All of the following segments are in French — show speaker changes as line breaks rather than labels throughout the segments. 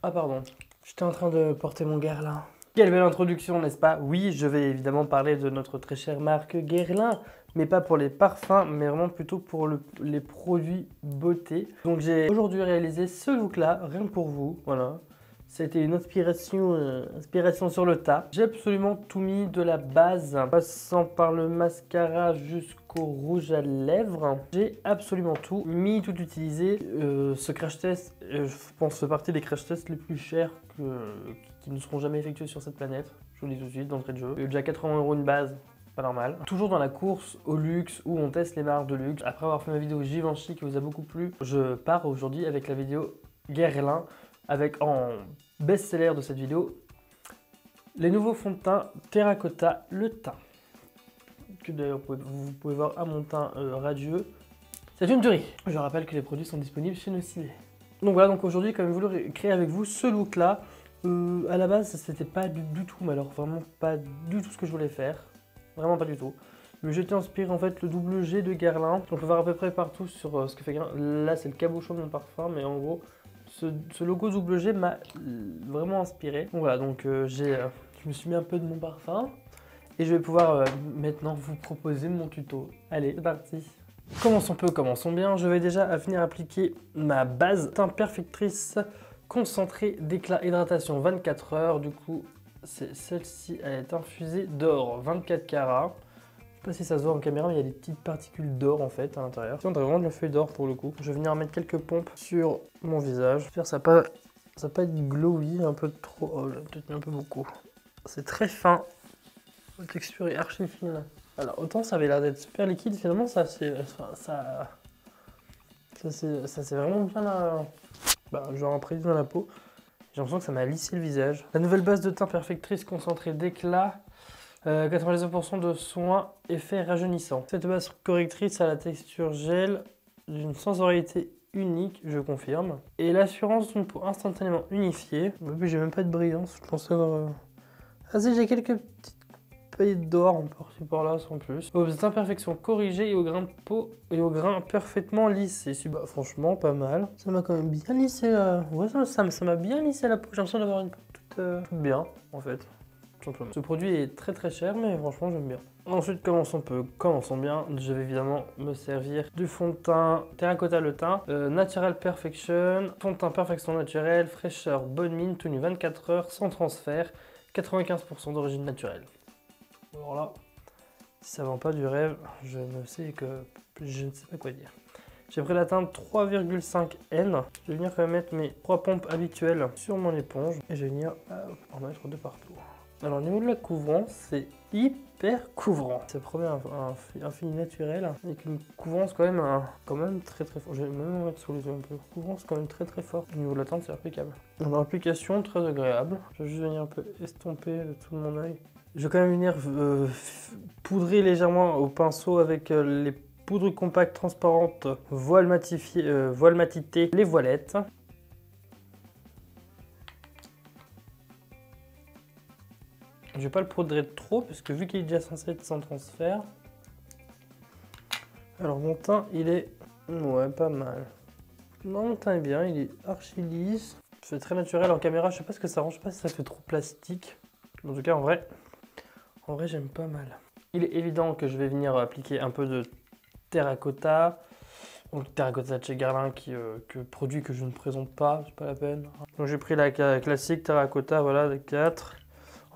Ah pardon, j'étais en train de porter mon Guerlain. Quelle belle introduction, n'est-ce pas? Oui, je vais évidemment parler de notre très chère marque Guerlain, mais pas pour les parfums, mais vraiment plutôt pour les produits beauté. Donc j'ai aujourd'hui réalisé ce look-là, rien que pour vous, voilà. C'était une inspiration sur le tas. J'ai absolument tout mis de la base, passant par le mascara jusqu'au rouge à lèvres. J'ai absolument tout mis, tout utilisé. Ce crash test, je pense, fait partie des crash tests les plus chers qui ne seront jamais effectués sur cette planète. Je vous le dis tout de suite, d'entrée de jeu. Déjà 80 € une base. Pas normal. Toujours dans la course au luxe où on teste les marques de luxe. Après avoir fait ma vidéo Givenchy qui vous a beaucoup plu, je pars aujourd'hui avec la vidéo Guerlain avec en best-seller de cette vidéo les nouveaux fonds de teint Terracotta Le Teint. Que d'ailleurs vous pouvez voir à mon teint radieux. C'est une tuerie. Je rappelle que les produits sont disponibles chez Nocibé. Donc voilà, donc aujourd'hui, comme je voulais créer avec vous ce look là, à la base c'était pas du tout, mais alors vraiment pas du tout ce que je voulais faire. Vraiment pas du tout. Mais j'étais inspiré en fait le double G de Guerlain. On peut voir à peu près partout sur ce que fait Guerlain. Là c'est le cabochon de mon parfum, mais en gros ce logo double G m'a vraiment inspiré. Donc voilà, donc je me suis mis un peu de mon parfum. Et je vais pouvoir maintenant vous proposer mon tuto. Allez, c'est parti. Commençons peu, commençons bien. Je vais déjà venir appliquer ma base teint perfectrice concentrée d'éclat hydratation 24 heures. Du coup, c'est celle-ci, elle est infusée d'or 24 carats. Je sais pas si ça se voit en caméra, mais il y a des petites particules d'or en fait à l'intérieur. On a vraiment de la feuille d'or pour le coup. Je vais venir mettre quelques pompes sur mon visage. J'espère que ça va pas être glowy, un peu trop, oh, peut-être un peu beaucoup. C'est très fin. La texture est archi fine. Alors autant ça avait l'air d'être super liquide, finalement ça s'est vraiment bien genre imprégné dans la peau. J'ai l'impression que ça m'a lissé le visage. La nouvelle base de teint perfectrice concentrée d'éclat, 99% de soins, effet rajeunissant. Cette base correctrice a la texture gel d'une sensorialité unique, je confirme. Et l'assurance d'une peau instantanément unifiée. J'ai même pas de brillance, je pensais avoir... Ah si, j'ai quelques petites d'or en par-ci par-là sans plus. Aux imperfections corrigées et au grain de peau et au grain parfaitement lissé. Bah, franchement, pas mal. Ça m'a quand même bien lissé la... Ouais, ça m'a bien lissé la peau. J'ai l'impression d'avoir une peau toute bien, en fait. Simplement. Ce produit est très très cher, mais franchement, j'aime bien. Ensuite, commençons peu, commençons bien. Je vais évidemment me servir du fond de teint Terracotta Le Teint, Natural Perfection, fond de teint Perfection naturelle, fraîcheur, bonne mine, tenue 24 heures, sans transfert, 95% d'origine naturelle. Alors là, si ça vend pas du rêve, je ne sais pas quoi dire. J'ai pris la teinte 3,5 N. Je vais venir quand même mettre mes 3 pompes habituelles sur mon éponge et je vais venir en mettre de partout. Alors au niveau de la couvrance, c'est hyper couvrant. Ça promet un fini naturel avec une couvrance quand même très très forte. Je vais même en mettre sous les yeux un peu. Couvrance quand même très très forte. Au niveau de la teinte, c'est impeccable. Dans l'application, très agréable. Je vais juste venir un peu estomper tout mon œil. Je vais quand même venir poudrer légèrement au pinceau avec les poudres compactes transparentes voile matitée, les voilettes. Je vais pas le poudrer trop parce que vu qu'il est déjà censé être sans transfert. Alors mon teint il est ouais pas mal. Non, mon teint est bien, il est archi lisse. C'est très naturel en caméra, je sais pas ce que ça rend, je sais pas si ça fait trop plastique. En tout cas en vrai j'aime pas mal. Il est évident que je vais venir appliquer un peu de terracotta. Donc terracotta de chez Guerlain produit que je ne présente pas, c'est pas la peine. Donc j'ai pris la classique terracotta, voilà, de 4.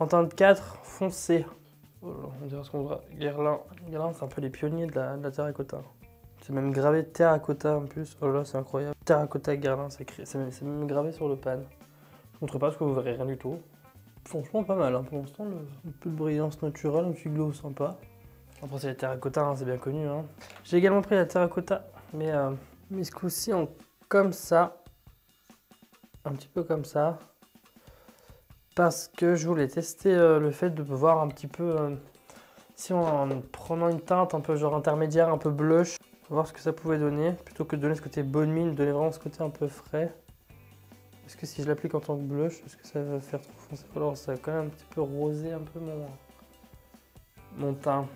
En teinte 4 foncé. On dirait ce qu'on voit. Guerlain c'est un peu les pionniers de la terracotta. C'est même gravé terracotta en plus. Oh là c'est incroyable. Terracotta Guerlain, c'est même gravé sur le pan. Je ne montre pas parce que vous verrez rien du tout. Franchement pas mal, hein. Pour l'instant, un peu de brillance naturelle, un petit glow sympa. Après c'est la terracotta, hein, c'est bien connu. Hein. J'ai également pris la terracotta, mais ce coup-ci comme ça. Un petit peu comme ça. Parce que je voulais tester le fait de voir un petit peu si en prenant une teinte un peu genre intermédiaire, un peu blush, voir ce que ça pouvait donner. Plutôt que de donner ce côté bonne mine, donner vraiment ce côté un peu frais. Est-ce que si je l'applique en tant que blush, est-ce que ça va faire trop foncé? Alors ça va quand même un petit peu roser un peu mon teint.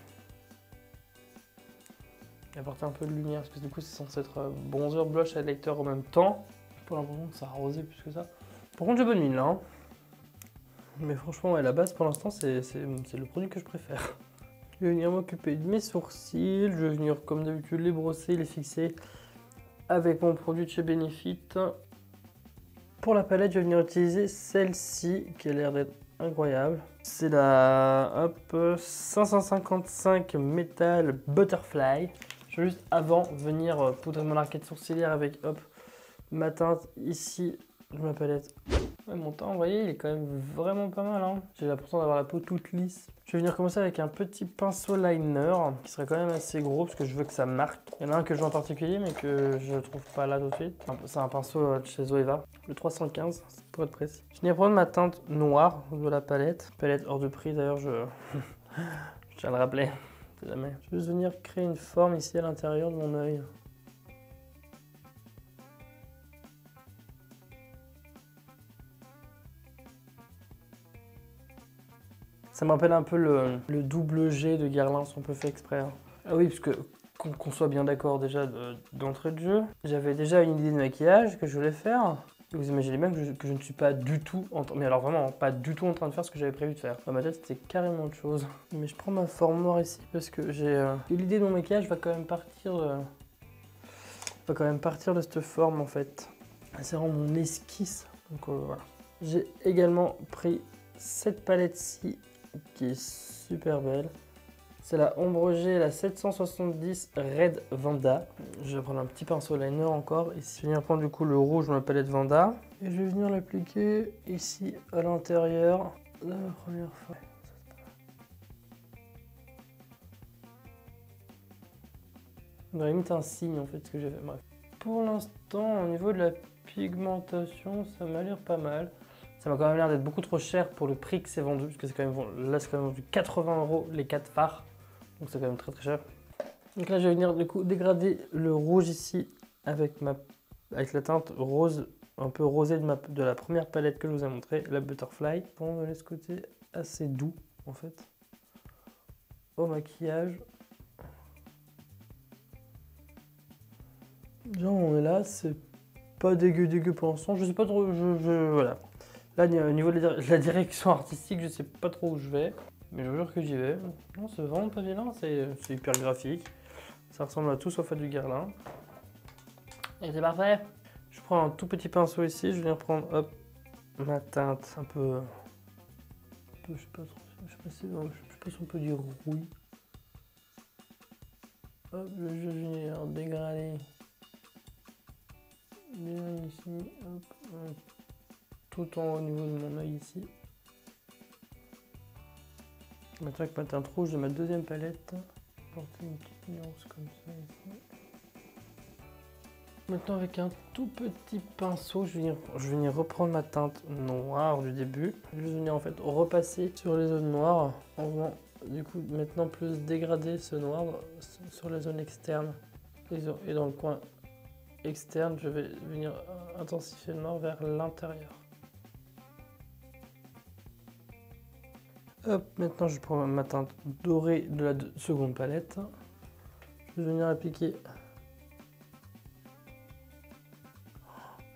Et apporter un peu de lumière, parce que du coup c'est censé être bronzer, blush et highlighter en même temps. J'ai pas l'impression que ça a rosé plus que ça. Par contre, j'ai bonne mine là. Hein. Mais franchement, ouais, la base pour l'instant, c'est le produit que je préfère. Je vais venir m'occuper de mes sourcils. Je vais venir, comme d'habitude, les brosser, les fixer avec mon produit de chez Benefit. Pour la palette, je vais venir utiliser celle-ci qui a l'air d'être incroyable. C'est la hop, 555 Metal Butterfly. Je vais juste avant venir poudrer mon arcade sourcilière avec hop, ma teinte ici de ma palette. Ouais, mon teint, vous voyez, il est quand même vraiment pas mal. Hein. J'ai l'impression d'avoir la peau toute lisse. Je vais venir commencer avec un petit pinceau liner qui serait quand même assez gros parce que je veux que ça marque. Il y en a un que je veux en particulier mais que je ne trouve pas là tout de suite. C'est un pinceau de chez Zoeva, le 315 pour être précis. Je vais venir prendre ma teinte noire de la palette. Palette hors de prix d'ailleurs, je tiens à le rappeler. Jamais. Je vais venir créer une forme ici à l'intérieur de mon œil. Ça me rappelle un peu le double G de Guerlain, si on peut faire exprès. Hein. Ah oui, parce que qu'on soit bien d'accord déjà d'entrée de jeu, j'avais déjà une idée de maquillage que je voulais faire. Vous imaginez même que je ne suis pas du tout, mais alors vraiment pas du tout en train de faire ce que j'avais prévu de faire. Dans ma tête, c'était carrément autre chose. Mais je prends ma forme noire ici parce que j'ai l'idée de mon maquillage va quand même partir de cette forme en fait. C'est vraiment mon esquisse. Donc voilà. J'ai également pris cette palette-ci qui est super belle. C'est la Ombre G, la 770 Red Vanda. Je vais prendre un petit pinceau liner encore. Ici, je vais venir prendre du coup le rouge de ma palette Vanda. Et je vais venir l'appliquer ici à l'intérieur de la première fois. On dirait limite un signe en fait ce que j'ai fait. Bref. Pour l'instant, au niveau de la pigmentation, ça m'a l'air pas mal. Ça m'a quand même l'air d'être beaucoup trop cher pour le prix que c'est vendu, parce que c'est quand même, là c'est quand même vendu 80 € les 4 fards, donc c'est quand même très très cher. Donc là je vais venir du coup dégrader le rouge ici avec la teinte rose, un peu rosée de la première palette que je vous ai montré, la Butterfly. Bon, on va laisser ce côté assez doux en fait au maquillage. Genre on est là, c'est pas dégueu pour l'instant, je sais pas trop, voilà. Là, au niveau de la direction artistique, je sais pas trop où je vais, mais je vous jure que j'y vais. Non, c'est vraiment pas vilain, c'est hyper graphique. Ça ressemble à tout sauf à du Guerlain. Et c'est parfait. Je prends un tout petit pinceau ici, je viens prendre hop, ma teinte un peu je sais pas si on peut dire rouille. Hop, je vais venir dégrader bien ici, hop. Tout en haut au niveau de mon œil ici. Maintenant avec ma teinte rouge de ma deuxième palette, porter une petite nuance comme ça ici. Maintenant avec un tout petit pinceau, je vais venir reprendre ma teinte noire du début. Je vais venir en fait repasser sur les zones noires en venant du coup maintenant plus dégrader ce noir sur les zones externes. Et dans le coin externe, je vais venir intensifier le noir vers l'intérieur. Hop, maintenant je prends ma teinte dorée de la seconde palette. Je vais venir appliquer.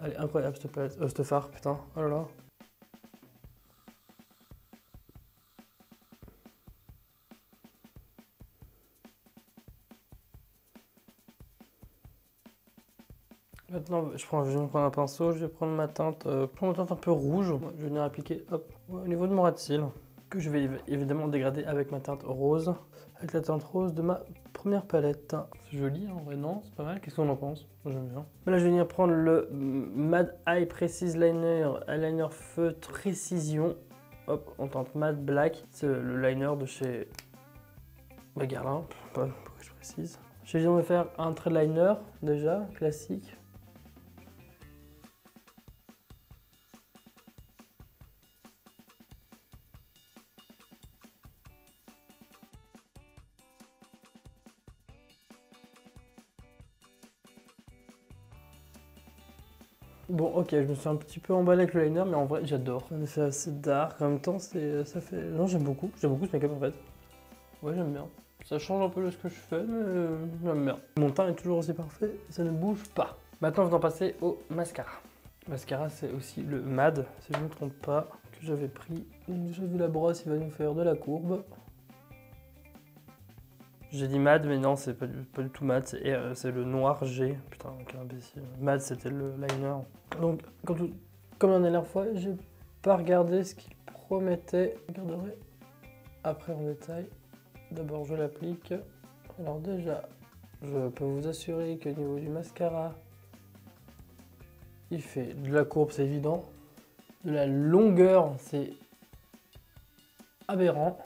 Elle est incroyable cette palette, cette fard, putain, oh là là. Maintenant, je vais prendre un pinceau, je vais prendre ma teinte, un peu rouge. Je vais venir appliquer hop, au niveau de mon ras de cils, que je vais évidemment dégrader avec ma teinte rose, avec la teinte rose de ma première palette. C'est joli, en vrai, non? C'est pas mal. Qu'est-ce qu'on en pense? Moi, j'aime bien. Là, je vais venir prendre le Mad Eye Precise Liner, eyeliner feutre précision. Hop, en teinte Mad Black. C'est le liner de chez Guerlain, pourquoi je précise. Je viens de faire un trait de liner, déjà, classique. Bon, ok, je me suis un petit peu emballé avec le liner, mais en vrai, j'adore. Un effet assez dark, en même temps, ça fait... Non, j'aime beaucoup ce make-up, en fait. Ouais, j'aime bien. Ça change un peu de ce que je fais, mais j'aime bien. Mon teint est toujours aussi parfait, ça ne bouge pas. Maintenant, on va passer au mascara. Mascara, c'est aussi le MAD, si je ne me trompe pas, que j'avais pris. J'ai vu la brosse, il va nous faire de la courbe. J'ai dit MAD, mais non, c'est pas du tout MAD, c'est le noir G. Putain, quel imbécile. MAD, c'était le liner. Donc, comme la dernière fois, j'ai pas regardé ce qu'il promettait. Je regarderai après en détail. D'abord, je l'applique. Alors déjà, je peux vous assurer qu'au niveau du mascara, il fait de la courbe, c'est évident. De la longueur, c'est aberrant.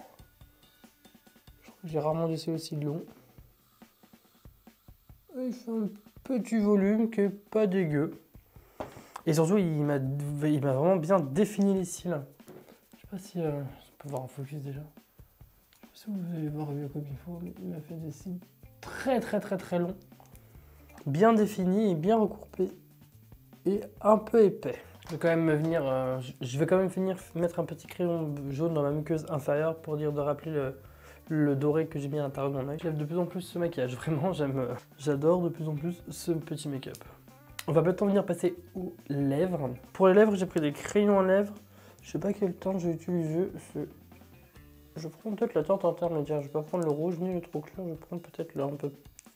J'ai rarement laissé aussi long. Il fait un petit volume qui est pas dégueu. Et surtout, il m'a vraiment bien défini les cils. Je sais pas si je peux voir en focus déjà. Je sais pas si vous allez voir mieux comme il faut, mais il m'a fait des cils très longs. Bien définis et bien recourbés. Et un peu épais. Je vais quand même venir mettre un petit crayon jaune dans ma muqueuse inférieure pour dire de rappeler le doré que j'ai mis à l'intérieur de mon œil. J'aime de plus en plus ce maquillage, vraiment j'adore de plus en plus ce petit make-up. On va maintenant venir passer aux lèvres. Pour les lèvres, j'ai pris des crayons à lèvres. Je sais pas quel teint j'ai utilisé. Je prends peut-être la teinte intermédiaire. Je vais pas prendre le rouge ni le trop clair. Je vais prendre peut-être un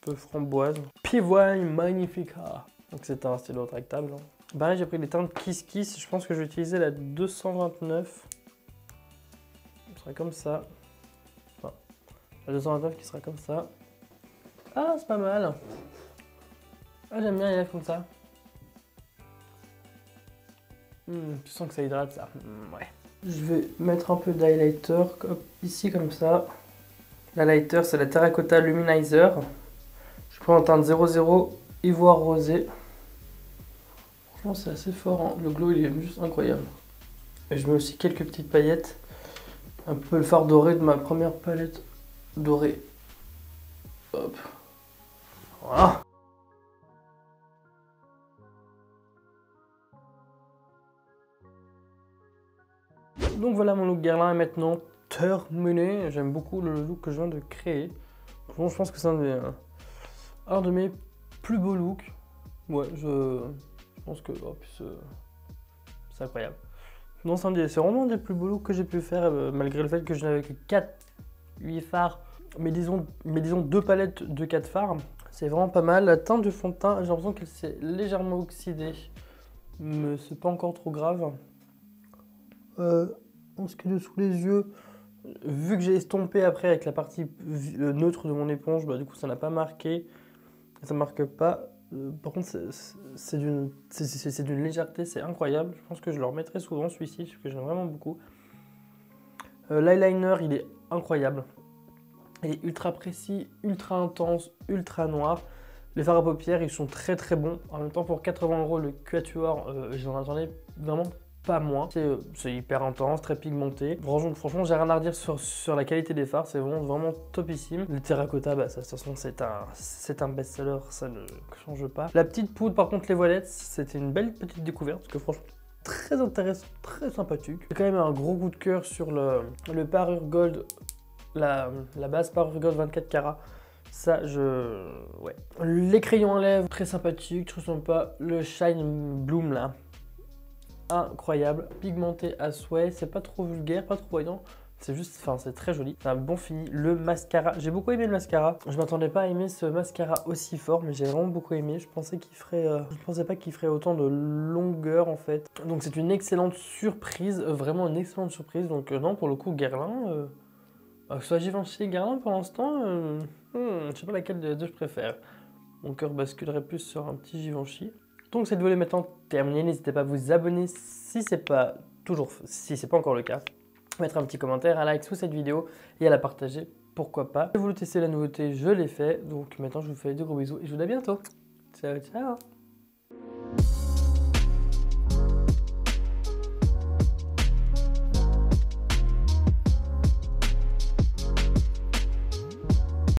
peu framboise. Pivoine Magnifica. Donc c'est un stylo rétractable. Pareil, j'ai pris des teintes Kiss Kiss. Je pense que je vais utiliser la 229. Ce sera comme ça. Enfin, la 229 qui sera comme ça. Ah, c'est pas mal. Ah, j'aime bien les lèvres comme ça. Tu sens que ça hydrate ça. Ouais. Je vais mettre un peu d'highlighter ici comme ça. L'highlighter, c'est la Terracotta Luminizer. Je prends en teinte 00 ivoire rosé. Franchement, c'est assez fort, hein. Le glow il est juste incroyable. Et je mets aussi quelques petites paillettes. Un peu le fard doré de ma première palette dorée. Hop. Voilà. Donc voilà, mon look Guerlain est maintenant terminé. J'aime beaucoup le look que je viens de créer. Bon, je pense que c'est un de mes plus beaux looks. Ouais, je pense que c'est incroyable. Non, c'est vraiment un des plus beaux looks que j'ai pu faire, malgré le fait que je n'avais que 8 fards. Mais disons 2 palettes de 4 fards. C'est vraiment pas mal. La teinte du fond de teint, j'ai l'impression qu'elle s'est légèrement oxydée. Mais c'est pas encore trop grave. En ce qui est dessous les yeux, vu que j'ai estompé après avec la partie neutre de mon éponge, bah, du coup ça n'a pas marqué. Ça marque pas. Par contre, c'est d'une légèreté, c'est incroyable. Je pense que je le remettrai souvent celui-ci, parce que j'aime vraiment beaucoup. L'eyeliner, il est incroyable. Il est ultra précis, ultra intense, ultra noir. Les fards à paupières, ils sont très bons. En même temps, pour 80 € le Quatuor, j'en attendais vraiment pas moins. C'est hyper intense, très pigmenté. Franchement, j'ai rien à redire sur la qualité des fards, c'est vraiment topissime. Le terracotta, bah, ça, de toute façon, c'est un best-seller, ça ne change pas. La petite poudre, par contre, les voilettes, c'était une belle petite découverte, parce que franchement, très intéressant, très sympathique. J'ai quand même un gros coup de cœur sur le Parure Gold, la base Parure Gold 24 carats. Ça, ouais. Les crayons à lèvres, très sympathiques, très sympa. Le Shine Bloom, là, incroyable, pigmenté à souhait, c'est pas trop vulgaire, pas trop voyant, c'est juste, enfin c'est très joli, c'est un bon fini. Le mascara, j'ai beaucoup aimé le mascara, je m'attendais pas à aimer ce mascara aussi fort, mais j'ai vraiment beaucoup aimé. Je pensais pas qu'il ferait autant de longueur en fait, donc c'est une excellente surprise, vraiment une excellente surprise. Donc non, pour le coup Guerlain, que ce soit Givenchy et Guerlain pour l'instant, je sais pas laquelle des deux je préfère. Mon cœur basculerait plus sur un petit Givenchy. Donc cette vidéo est maintenant terminée, n'hésitez pas à vous abonner si c'est pas encore le cas, mettre un petit commentaire, un like sous cette vidéo et à la partager, pourquoi pas. Si vous voulez tester la nouveauté, je l'ai fait, donc maintenant je vous fais de gros bisous et je vous dis à bientôt. Ciao ciao.